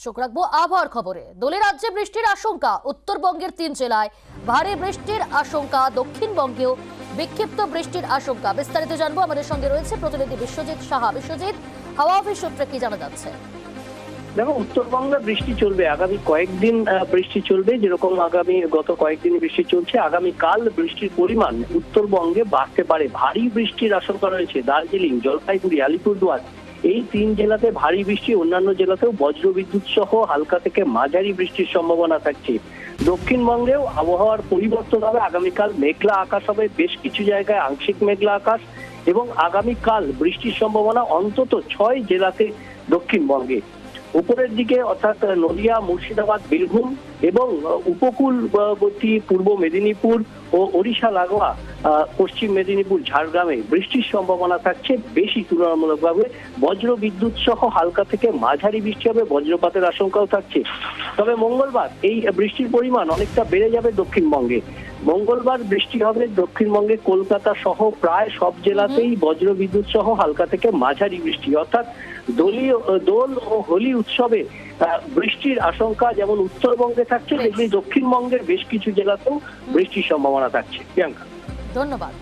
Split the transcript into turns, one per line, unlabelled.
চোখ রাখবো আবহাওয়ার খবরে। দোলে রাজ্যে বৃষ্টির আশঙ্কা, উত্তরবঙ্গের 3 জেলায় ভারী বৃষ্টির আশঙ্কা, দক্ষিণবঙ্গেও বিক্ষিপ্ত বৃষ্টির আশঙ্কা। বিস্তারিত জানবো, আমাদের সঙ্গে রয়েছে প্রতিনিধি বিশ্বজিৎ সাহা। বিশ্বজিৎ, হাওয়া অফিস সূত্রে কি জানা যাচ্ছে?
দেখো, উত্তরবঙ্গে বৃষ্টি চলবে, আগামী কয়েকদিন বৃষ্টি চলবে। যেরকম গত কয়েকদিন বৃষ্টি চলছে, আগামীকাল বৃষ্টির পরিমাণ উত্তরবঙ্গে বাড়তে পারে। ভারী বৃষ্টির আশঙ্কা রয়েছে দার্জিলিং, জলপাইগুড়ি, আলিপুরদুয়ার এই 3 জেলাতে ভারী বৃষ্টি। অন্যান্য জেলাতেও বজ্রবিদ্যুৎ সহ হালকা থেকে মাঝারি বৃষ্টির সম্ভাবনা থাকছে। দক্ষিণবঙ্গেও আবহাওয়ার পরিবর্তন হবে। আগামীকাল মেঘলা আকাশ হবে, বেশ কিছু জায়গায় আংশিক মেঘলা আকাশ, এবং আগামীকাল বৃষ্টির সম্ভাবনা অন্তত 6 জেলাতে দক্ষিণবঙ্গে। উপরের দিকে অর্থাৎ নদিয়া, মুর্শিদাবাদ, বীরভূম এবং উপকূলবর্তী পূর্ব মেদিনীপুর ও ওড়িশা লাগোয়া পশ্চিম মেদিনীপুর, ঝাড়গ্রামে বৃষ্টির সম্ভাবনা থাকছে বেশি তুলনামূলকভাবে। বজ্র বিদ্যুৎ সহ হালকা থেকে মাঝারি বৃষ্টি হবে, বজ্রপাতের আশঙ্কাও থাকছে। তবে মঙ্গলবার এই বৃষ্টির পরিমাণ অনেকটা বেড়ে যাবে দক্ষিণবঙ্গে। মঙ্গলবার বৃষ্টি হবে দক্ষিণবঙ্গে, কলকাতা সহ প্রায় সব জেলাতেই বজ্র বিদ্যুৎ সহ হালকা থেকে মাঝারি বৃষ্টি। অর্থাৎ দোল ও হোলি উৎসবে বৃষ্টির আশঙ্কা যেমন উত্তরবঙ্গে থাকছে, তেমনি দক্ষিণবঙ্গের বেশ কিছু জেলাতেও বৃষ্টির সম্ভাবনা থাকছে। প্রিয়াঙ্কা,
ধন্যবাদ।